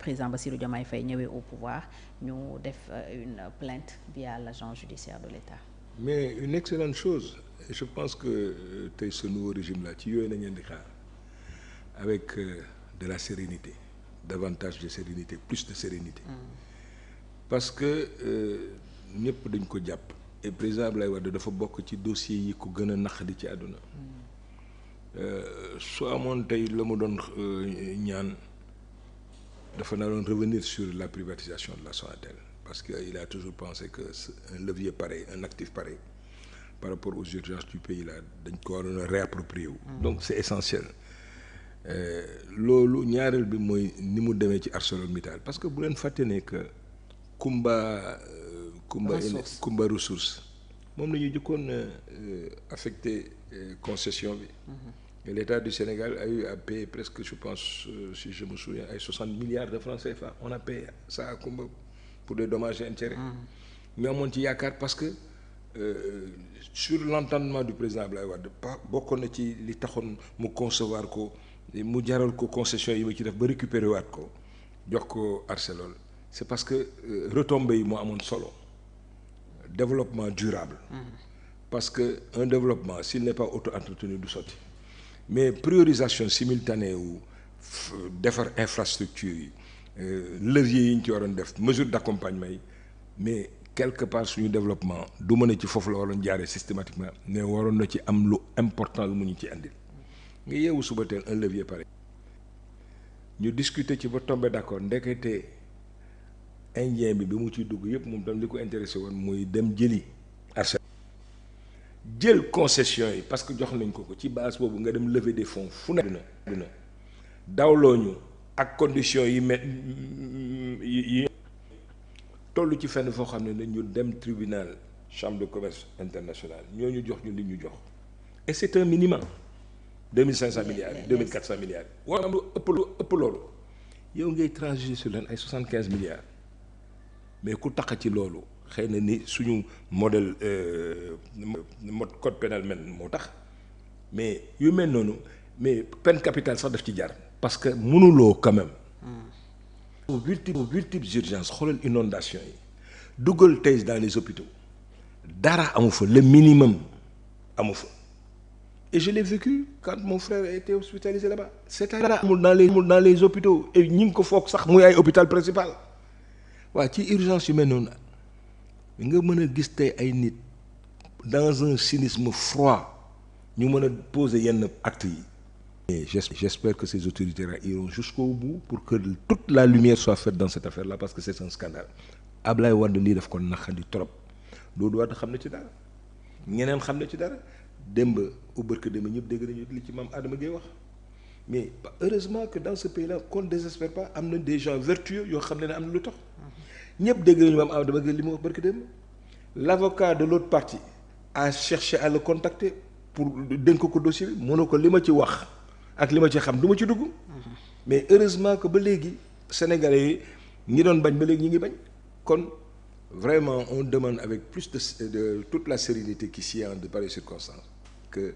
président Bassirou Diomaye Faye ñëwee au pouvoir ñu def une plainte via l'agent judiciaire de l'État. Mais une excellente chose. Je pense que tey ce nouveau régime là ci yooyu na ngeen di xaar avec de la sérénité, davantage de sérénité, plus de sérénité. Parce que ñëpp dañ ko jàpp. Et président Abdoulaye Wade dafa bokk ci dossier yi ko gën a naqadi ci àdduna. Soo amoon tey la mu doon ñaan dafa na doon revenir sur la privatisation de la Sonatel, parce que il a toujours pensé que un levier pareil, un actif pareil par rapport aux urgences du pays là dañ ko waroon a réapproprier wu. Donc c'est essentiel. Loolu ñaareel bi mooy ni mu demee ci ArcelorMittal, parce que bu leen fàtte ne que Kumba Ressources moom la ñu jëkkoon affecté concession bi. Et l'État du Sénégal a eu à payer presque, je pense, si je me souviens, ay 60 milliards de francs CFA. On a payé ça à Kumba pour des dommages et intérêts. Mais amoon ci yaakaar parce que sur l'entendement du président Abdoulaye Wade bokkoon na ci li taxoon mu concevoir ko, mu jaral ko concession yi ma ci def ba récupérer waat ko jox ko Arcelor. C'est parce que retombées yi moo amoon solo, développement durable. Parce que un développement s'il n'est pas auto-entretenu du sotti. Mais priorisation simultanée wu defar infrastructure yi levier yi ñu ci waroon def mesure d'accompagnement yi, mais quelque part suñu développement du mën a ci foofu la waroon jaaree systématiquement, mais waroon na ci am lu important lu mu ñu ci andil. nga yeewu suba teel un levier pareil ñu discuter ci ba tomber d'accord, ndekete indien bi mu ciy dugg yëpp moom tam li ko intéressé woon muy dem jëli Arcelor jël concession yi, parce que jox nañ ko ci base boobu nga dem lever des fonds fu ne dina dawloo ñu ak conditions yi toll ci fenn foo xam ne ñu dem tribunal chambre de commerce international ñooñu jox ñu li ñu jox, et c'est un minimum 2500 milliards 2400 milliards war am lu ëpp loolu yow ngay transiger sur leen ay 75 milliards. Mais ku tax ci loolu xëy na ni suñu modèle mode code pénal mel moo tax, mais yu mel noonu mais peine capitale sax daf ci jar, parce que mënuloo quand même. multiples urgences, xoolal inondation yi dugal tey dans les hôpitaux dara amu fa, le minimum amu fa. Et je l'ai vécu quand mon frère a été hospitalisé là-bas. C'est-à-dire dara amul dans les hôpitaux, et ñi ngi ko foog sax muy ay hôpital principal. waaw ci urgence yu mel noonu nga mën a gis tey ay nit dans un cynisme froid ñu mën a poser yenn actes yi. Et j'espère que ces autorités-là iront jusqu'au bout pour que toute la lumière soit faite dans cette affaire-là, parce que c'est un scandale. Ablaye Wade lii daf ko naqadi trop, Doudou Wade xam na ci dara, ñeneen xam na ci dara, démb au barke démb ñëpp dégg nañu li ci maam Adama Gueye wax. Mais heureusement que dans ce pays-là qu'on ne désespère pas, am na des gens vertueux yoo xam ne am na lu tax. ñëpp dégg nañu maam Adama Gueye li mu wax barke démb. L'avocat de l'autre partie a cherché à le contacter pour dénk ko dossier bi, mu ne ko li ma ci wax ak li ma ci xam du ma ci dugg. Mais heureusement que ba léegi Sénégalais yi ñi doon bañ ba léegi ñi ngi bañ. Kon vraiment on demande avec plus de toute la sérénité qui s'y est de pareilles circonstances que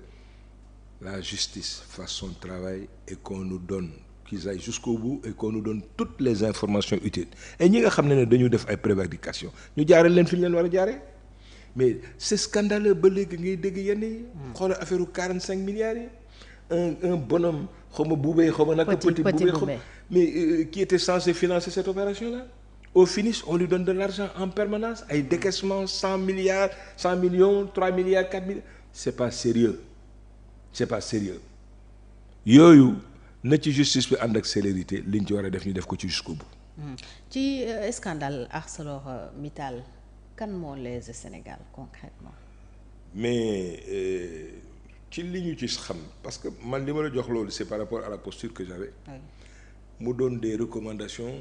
la justice fasse son travail et qu'on nous donne, qu'ils aillent jusqu'au bout et qu'on nous donne toutes les informations utiles. Et ñi nga xam ne dañu def ay prévarications ñu jaaree leen fi ñu leen war a jaaree, mais c'est scandaleux ba léegi ngay dégg yenn yi. xoolal affaire 45 milliards yi. un bonhomme xaw ma Boubé xaw ma naka petit Boubé mais qui était censé financer cette opération-là. Au finish on lui donne de l'argent en permanence, ay décaissement 100 milliards 100 millions 3 milliards 4 milliards. C'est pas sérieux yooyu na ci justice bi ànd ak célérité liñ ci war a def ñu def ko ci jusqu'au bout. ci scandale ArcelorMittal kan moo lésé Sénégal concrètement. Mais ci li ñu ci xam, parce que man li ma la jox loolu c'est par rapport à la posture que j'avais. mu doon des recommandations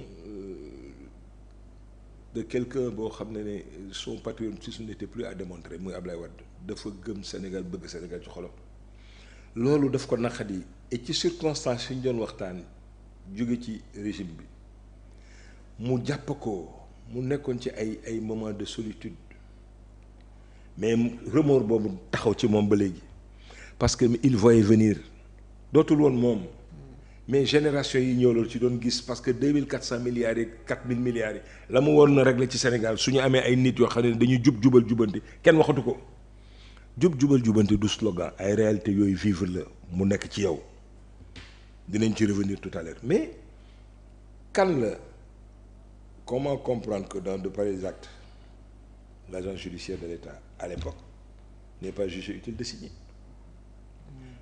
de quelqu'un boo xam ne son patriotisme n'était plus à démontrer, muy Ablaye Wade dafa gëm Sénégal bëgg Sénégal ci xolam. loolu daf ko naqadi, et ci circonstances yi ñu doon waxtaan jóge ci régime bi mu jàpp ko mu nekkoon ci ay moments de solitude, mais remords boobu taxaw ci moom ba léegi, parce que il voyait venir dootul woon moom mais génération yi ñëw loolu ci doon gis parce que 2400 milliards yi 4000 milliards yi la mu waroon a régler ci Sénégal su ñu amee ay nit yoo xam ne dañuy jubal jubanti kenn waxatu ko jubal jubanti du slogan ay réalité yooyu vivre la mu nekk ci yow dinañ ci revenir tout à l'heure mais kan la comment comprendre que dans de pareils actes l'agent judiciaire de l'État à l'époque n'est pas jugé utile de signer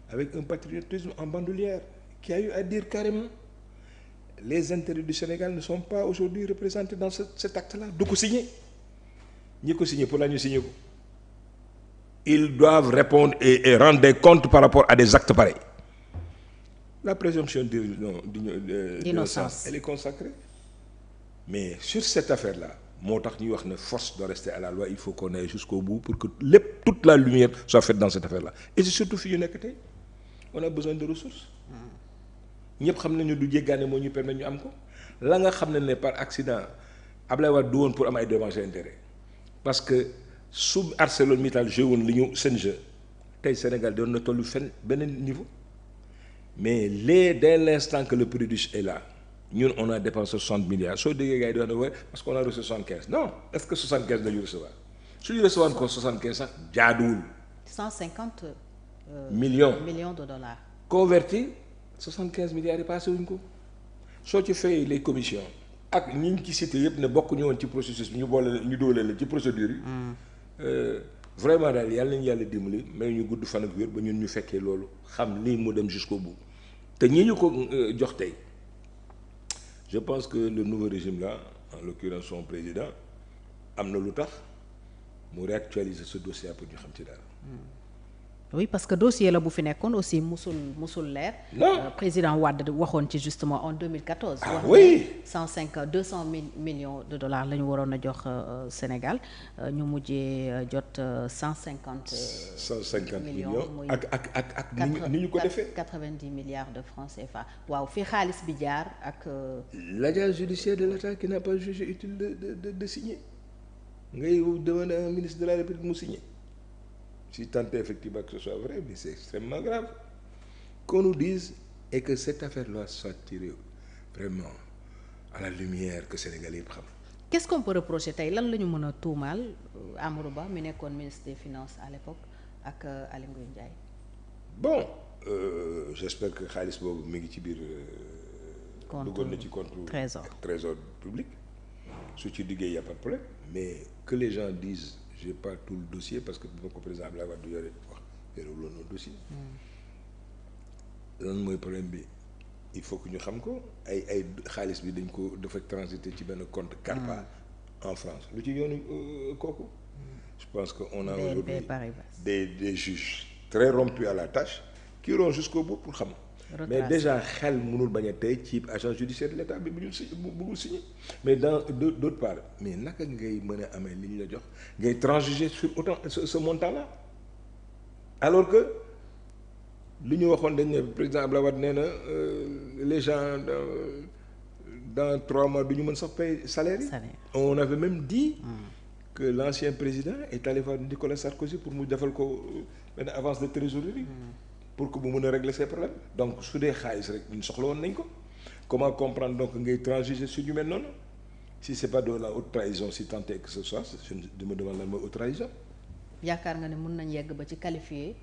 avec un patriotisme en bandoulière qui a eu à dire carrément les intérêts du Sénégal ne sont pas aujourd'hui représentés dans cet acte-là du ko signer ñi ko signer pour la ñu signer ko ils doivent répondre et rendre des comptes par rapport à des actes pareils la présomption d'innocence elle est consacrée mais sur cette affaire-là moo tax ñuy wax ne force doit rester à la loi il faut qu'on aille jusqu'au bout pour que toute la lumière soit faite dans cette affaire-là et c'est surtout fi ñu nekk tey on a besoin de ressources ñëpp xam nañu du jéggaane moo ñu permettre ñu am ko la nga xam ne par accident Ablaye Wade du woon pour am ay dommages et intérêts parce que su ArcelorMittal joué woon li ñu seen jeu tey Sénégal doon na tollu fenn beneen niveau mais dès l'instant que le produit est là ñun on a dépensé 60 milliards soo déggee gars yi di wax ne ouais parce qu'on a reçu 75 non est-ce que 75 la ñu recevoir suñu recevoir ko 75 sax jaaduwul. 150 millions de dollars. converti 75 milliards yi passé wuñ ko soo ci fay les commissions ak ñi ñu ci cité yëpp ne bokk ñu woon ci processus bi ñu doole la ci procédure yi. Vraiment daal yàlla nañu yàlla dimbali mais ñu gudd fan ak wér ba ñun ñu fekkee loolu xam lii mu dem jusqu'au bout te ñi ñu ko jox tey je pense que le nouveau régime là en l'occurrence son président am na lu tax mu réactualiser ce dossier pour ñu xam ci dara. oui parce que dossier la bu fi nekkoon aussi musul leer. non président Wade waxoon ci justement en 2014. ah oui 200 millions de dollars la ñu waroon a jox Sénégal ñu mujjee jot 150 millions ak ni ñu ko defee 90 milliards de francs CFA waaw fi xaalis bi jaar ak. l'agent judiciaire de l'État qui n'a pas jugé utile de signer ngay demander à un ministre de la République mu signer. Si tant est effectivement que ce soit vrai, mais c'est extrêmement grave qu'on nous dise et que cette affaire-là soit tirée vraiment à la lumière que Sénégalais yëpp xam. Qu'est-ce qu'on peut reprocher tey lan la ñu mën a tuumaal Amadou Ba mi nekkoon ministre des Finances à l'époque ak Aly Ngouille Ndiaye. Bon j'espère que xaalis boobu mi ngi ci biir. duggoon na ci compte trésor public su ci diggee y a pas de problème mais que les gens disent. J'ai pas tout le dossier parce que bu ma ko président Abdoulaye Wade du yore wax yorewuloon noonu dossier. lan mooy problème bi il faut que ñu xam ko ay xaalis bi dañ ko dafa transiter ci benn compte CARPA en France lu ci yoonu kooku. je pense que on a aujourd'hui des juges très rompus à la tâche qui iront jusqu'au bout pour xam. mais déjà xel mënul bañ a tey ci agent judiciaire de l'État bi bu bëggul signer mais d'autre part mais naka ngay mën a amee li ñu la jox ngay transiger sur autant ce montant là alors que li ñu waxoon dañ ne président Abdoulaye Wade nee na les gens dans 3 mois du ñu mën sax payer salaire yi. On avait même dit que l'ancien président est allé voir Nicolas Sarkozy pour mu defal ko benn avance de trésorerie. Pour que bu mën a régler ces problèmes donc su dee xaalis rek ñun soxla woon nañ ko comment comprendre donc ngay transiger sur ñu mel noonu si c'est pas de la haute trahison si tant est que ce soit je me demande lan mooy haute trahison. yaakaar nga ne mën nañ yegg ba ci qualifier.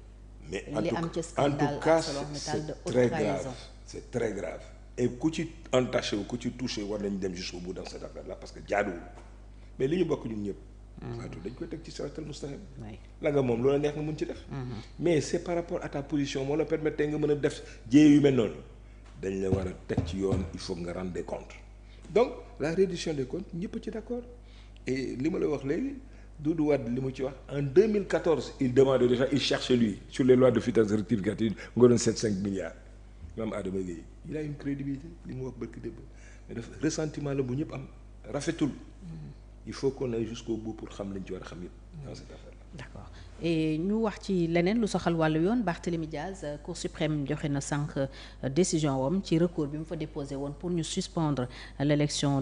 mais li am ci scandale ArcelorMittal de haute trahison c'est très grave et ku ci entaché wu ku ci touché war nañ dem jusqu'au bout dans cette affaire là parce que jaaduwul mais li ñu bokk ñun ñëpp. Fatou dañ koy teg ci siratal mustaqim la nga moom loola neex nga mën ci def. mais c'est par rapport à ta position moo la permettre nga mën a def jéey yu mel noonu dañ la war a teg ci yoon il faut nga rendre des comptes donc la reddition des comptes ñëpp ci d'accord et li ma la wax léegi Doudou Wade li mu ci wax en 2014 il demandait déjà il cherchait lui sur les lois de finances rectificatives nga doon 7-5 milliards maam Adama Gueye il a une crédibilité li mu wax barki démb mais dafa ressentiment la bu ñëpp am rafetul. Il faut qu'on aille jusqu'au bout pour xam lañ ci war a xam yëpp dans cette affaire là. D'accord et ñu wax ci leneen lu soxal wàllu yoon Barthélémy Diaz Cour suprême joxe na sànq décision wam ci recours bi mu fa déposé woon pour ñu suspendre l'élection